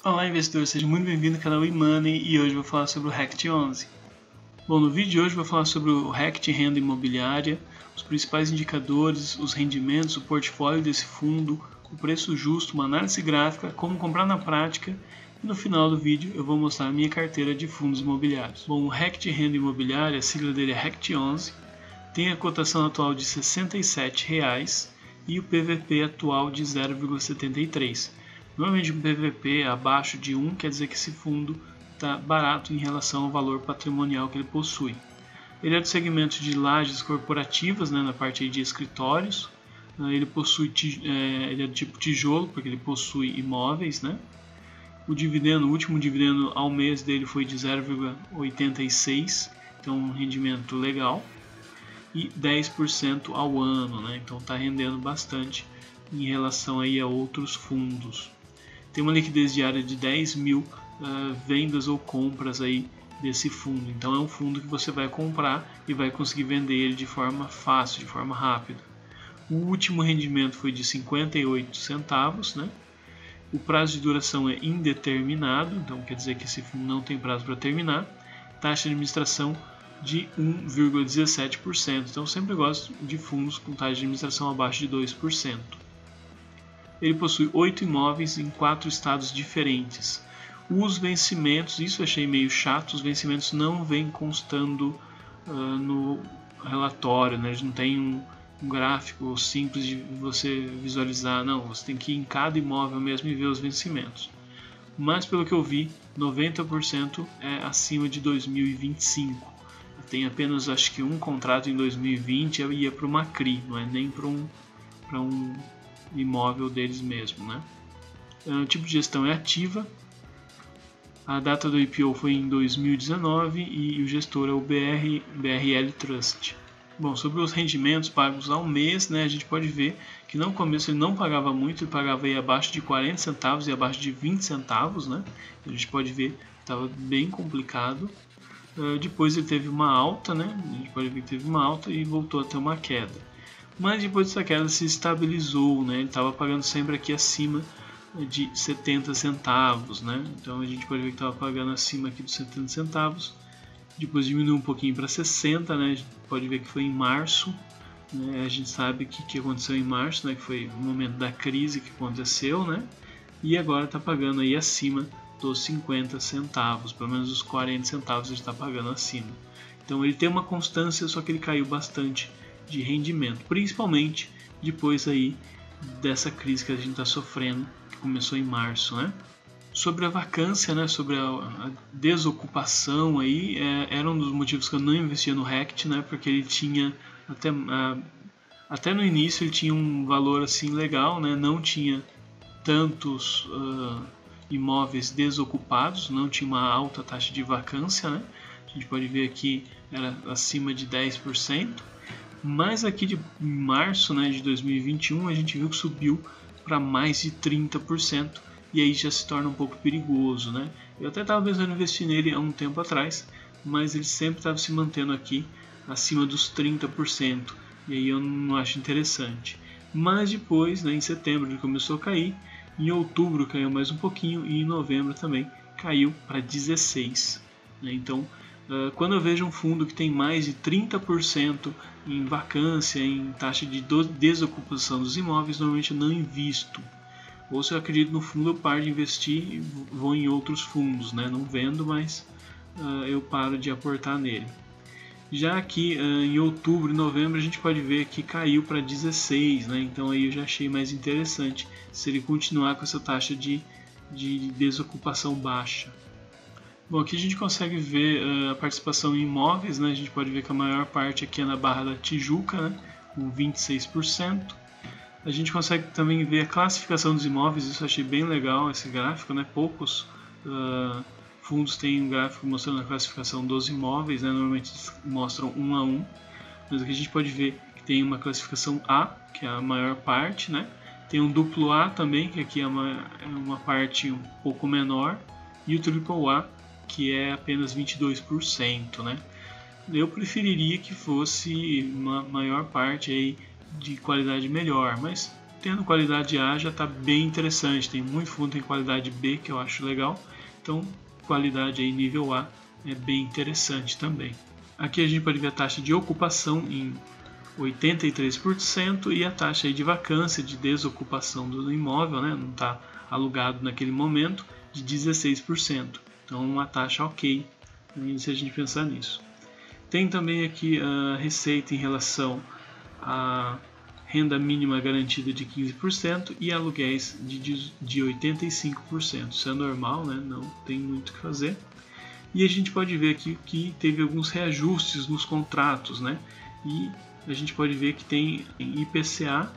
Olá investidor, seja muito bem-vindo ao canal eMoney e hoje eu vou falar sobre o RECT 11. Bom, no vídeo de hoje eu vou falar sobre o RECT Renda Imobiliária, os principais indicadores, os rendimentos, o portfólio desse fundo, o preço justo, uma análise gráfica, como comprar na prática e no final do vídeo eu vou mostrar a minha carteira de fundos imobiliários. Bom, o RECT Renda Imobiliária, a sigla dele é RECT 11, tem a cotação atual de R$ 67,00 e o PVP atual de 0,73. Normalmente um PVP abaixo de 1 quer dizer que esse fundo está barato em relação ao valor patrimonial que ele possui. Ele é do segmento de lajes corporativas, né, na parte de escritórios. Ele possui, ele é do tipo tijolo, porque ele possui imóveis, né? O último dividendo ao mês dele foi de 0,86, então um rendimento legal. E 10% ao ano, né? Então está rendendo bastante em relação aí a outros fundos. Tem uma liquidez diária de 10 mil vendas ou compras aí desse fundo. Então é um fundo que você vai comprar e vai conseguir vender ele de forma fácil, de forma rápida. O último rendimento foi de 58 centavos, né? O prazo de duração é indeterminado, então quer dizer que esse fundo não tem prazo para terminar. Taxa de administração de 1,17%. Então eu sempre gosto de fundos com taxa de administração abaixo de 2%. Ele possui 8 imóveis em 4 estados diferentes. Os vencimentos, isso eu achei meio chato, os vencimentos não vêm constando no relatório, né? Eles não têm um gráfico simples de você visualizar, não, você tem que ir em cada imóvel mesmo e ver os vencimentos. Mas pelo que eu vi, 90% é acima de 2025. Tem apenas, acho que um contrato em 2020 e ia para uma CRI, não é nem para um imóvel deles mesmo, né? O tipo de gestão é ativa. A data do IPO foi em 2019 e o gestor é o BRL Trust. Bom, sobre os rendimentos pagos ao mês, né, a gente pode ver que no começo ele não pagava muito, ele pagava aí abaixo de 40 centavos e abaixo de 20 centavos, né? A gente pode ver que estava bem complicado. Depois ele teve uma alta, né? A gente pode ver que teve uma alta e voltou a ter uma queda. Mas depois dessa queda se estabilizou, né? Ele estava pagando sempre aqui acima de 70 centavos, né? Então a gente pode ver que estava pagando acima aqui dos 70 centavos. Depois diminuiu um pouquinho para 60, né? A gente pode ver que foi em março, né? A gente sabe que aconteceu em março, né? Que foi o momento da crise que aconteceu, né? E agora está pagando aí acima dos 50 centavos, pelo menos os 40 centavos ele está pagando acima. Então ele tem uma constância, só que ele caiu bastante de rendimento, principalmente depois aí dessa crise que a gente está sofrendo, que começou em março, né? Sobre a vacância, né? Sobre a desocupação aí, era um dos motivos que eu não investia no RECT, né? Porque ele tinha até no início ele tinha um valor assim legal, né? Não tinha tantos imóveis desocupados, não tinha uma alta taxa de vacância, né? A gente pode ver aqui era acima de 10%. Mas aqui de março, né, de 2021 a gente viu que subiu para mais de 30% e aí já se torna um pouco perigoso, né? Eu até estava pensando em investir nele há um tempo atrás, mas ele sempre estava se mantendo aqui acima dos 30% e aí eu não acho interessante. Mas depois, né, em setembro ele começou a cair, em outubro caiu mais um pouquinho e em novembro também caiu para 16%, né? Então quando eu vejo um fundo que tem mais de 30% em vacância, em taxa de desocupação dos imóveis, normalmente eu não invisto. Ou se eu acredito no fundo, eu paro de investir e vou em outros fundos, né? Não vendo, mas eu paro de aportar nele. Já aqui em outubro e novembro a gente pode ver que caiu para 16, né? Então aí eu já achei mais interessante se ele continuar com essa taxa de desocupação baixa. Bom, aqui a gente consegue ver a participação em imóveis, né? A gente pode ver que a maior parte aqui é na Barra da Tijuca, né? Com 26%. A gente consegue também ver a classificação dos imóveis, isso eu achei bem legal esse gráfico, né? Poucos fundos têm um gráfico mostrando a classificação dos imóveis, né? Normalmente mostram 1 a 1, mas aqui a gente pode ver que tem uma classificação A, que é a maior parte, né? Tem um duplo A também, que aqui é uma parte um pouco menor, e o triplo A, que é apenas 22%, né? Eu preferiria que fosse uma maior parte aí de qualidade melhor, mas Tendo qualidade A já está bem interessante, tem muito fundo em qualidade B que eu acho legal, então qualidade aí nível A é bem interessante também. Aqui a gente pode ver a taxa de ocupação em 83% e a taxa aí de vacância, de desocupação do imóvel, né? Não está alugado naquele momento, de 16%. Então uma taxa ok, se a gente pensar nisso. Tem também aqui a receita em relação à renda mínima garantida de 15% e aluguéis de 85%. Isso é normal, né? Não tem muito o que fazer. E a gente pode ver aqui que teve alguns reajustes nos contratos, né? E a gente pode ver que tem em IPCA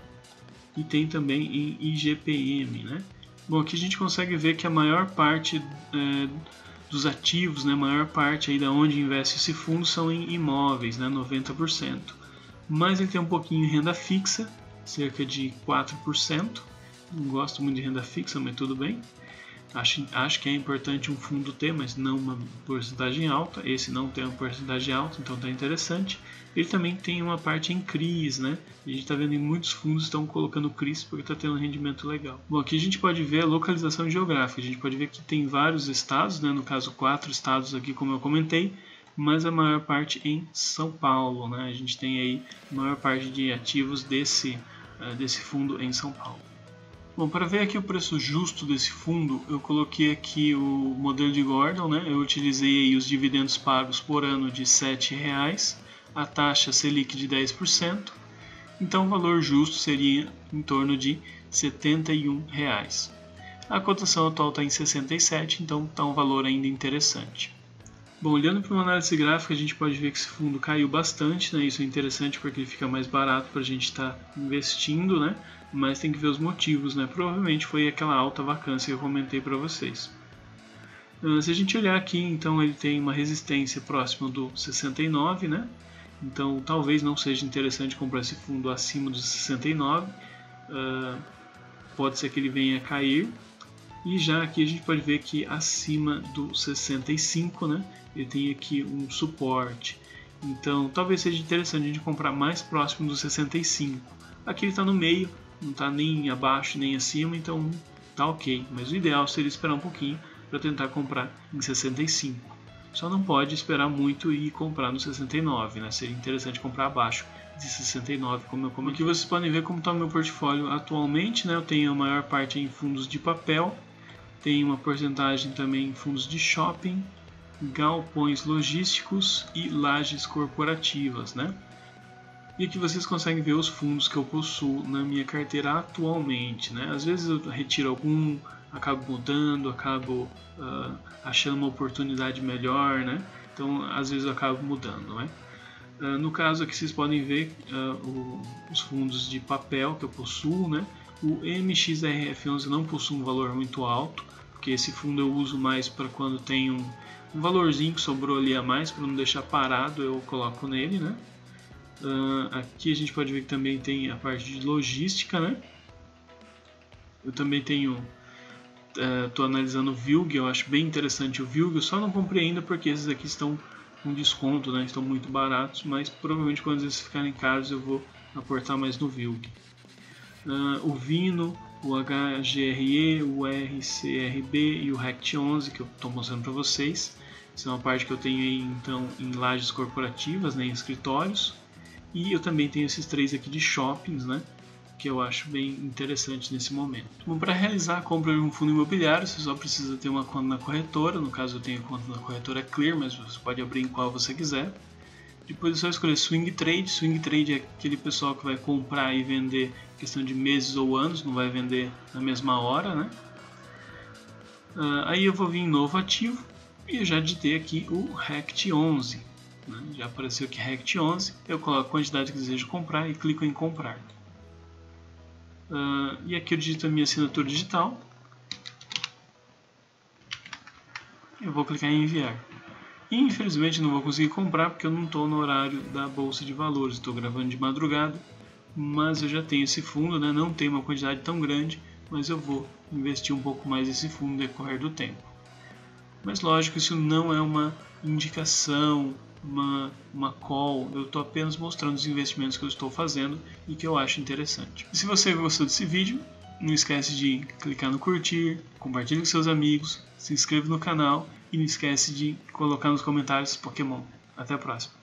e tem também em IGPM, né? Bom, aqui a gente consegue ver que a maior parte dos ativos, né, a maior parte aí da onde investe esse fundo são em imóveis, né, 90%. Mas ele tem um pouquinho em renda fixa, cerca de 4%. Não gosto muito de renda fixa, mas tudo bem. Acho que é importante um fundo ter, mas não uma porcentagem alta. Esse não tem uma porcentagem alta, então está interessante. Ele também tem uma parte em CRIs, né? A gente está vendo em muitos fundos estão colocando CRIs porque está tendo um rendimento legal. Bom, aqui a gente pode ver a localização geográfica. A gente pode ver que tem vários estados, né? No caso 4 estados aqui, como eu comentei, mas a maior parte em São Paulo, né? A gente tem aí a maior parte de ativos desse fundo em São Paulo. Bom, para ver aqui o preço justo desse fundo, eu coloquei aqui o modelo de Gordon, né? Eu utilizei aí os dividendos pagos por ano de R$ 7,00, a taxa Selic de 10%, então o valor justo seria em torno de R$ 71,00. A cotação atual está em 67, então está um valor ainda interessante. Bom, olhando para uma análise gráfica, a gente pode ver que esse fundo caiu bastante, né? Isso é interessante porque ele fica mais barato para a gente estar investindo, né? Mas tem que ver os motivos, né? Provavelmente foi aquela alta vacância que eu comentei para vocês. Se a gente olhar aqui, então ele tem uma resistência próxima do 69, né? Então talvez não seja interessante comprar esse fundo acima dos 69. Pode ser que ele venha a cair. E já aqui a gente pode ver que acima do 65, né? Ele tem aqui um suporte. Então talvez seja interessante a gente comprar mais próximo do 65. Aqui ele está no meio, não está nem abaixo nem acima, então tá ok. Mas o ideal seria esperar um pouquinho para tentar comprar em 65. Só não pode esperar muito e comprar no 69, né? Seria interessante comprar abaixo de 69, como eu comentei. Aqui vocês podem ver como está o meu portfólio atualmente, né? Eu tenho a maior parte em fundos de papel, tenho uma porcentagem também em fundos de shopping, galpões logísticos e lajes corporativas, né? E aqui vocês conseguem ver os fundos que eu possuo na minha carteira atualmente, né? Às vezes eu retiro algum, acabo mudando, acabo achando uma oportunidade melhor, né? Então às vezes eu acabo mudando, né? No caso aqui vocês podem ver os fundos de papel que eu possuo, né? O MXRF11 não possui um valor muito alto, porque esse fundo eu uso mais para quando tem um valorzinho que sobrou ali a mais, para não deixar parado eu coloco nele, né? Aqui a gente pode ver que também tem a parte de logística, né? Eu também tenho, estou analisando o VILG, eu acho bem interessante o VILG, eu só não comprei ainda porque esses aqui estão com desconto, né? Estão muito baratos, mas provavelmente quando eles ficarem caros eu vou aportar mais no VILG. O Vino, o HGRE, o RCRB e o RECT11 que eu estou mostrando para vocês. Essa é uma parte que eu tenho aí, então, em lajes corporativas, né, em escritórios. E eu também tenho esses 3 aqui de shoppings, né, que eu acho bem interessante nesse momento. Bom, para realizar a compra de um fundo imobiliário, você só precisa ter uma conta na corretora. No caso eu tenho conta na corretora Clear, mas você pode abrir em qual você quiser. Depois é só escolher Swing Trade. Swing Trade é aquele pessoal que vai comprar e vender em questão de meses ou anos, não vai vender na mesma hora, né? Aí eu vou vir em Novo Ativo e eu já digitei aqui o RECT11. Né? Já apareceu aqui RECT11, eu coloco a quantidade que desejo comprar e clico em comprar. E aqui eu digito a minha assinatura digital. Eu vou clicar em enviar. Infelizmente não vou conseguir comprar porque eu não estou no horário da Bolsa de Valores, estou gravando de madrugada, mas eu já tenho esse fundo, né? Não tem uma quantidade tão grande, mas eu vou investir um pouco mais nesse fundo no decorrer do tempo. Mas lógico, isso não é uma indicação uma call, eu estou apenas mostrando os investimentos que eu estou fazendo e que eu acho interessante. E se você gostou desse vídeo, não esquece de clicar no curtir, compartilhe com seus amigos, se inscreva no canal e não esquece de colocar nos comentários Pokémon. Até a próxima!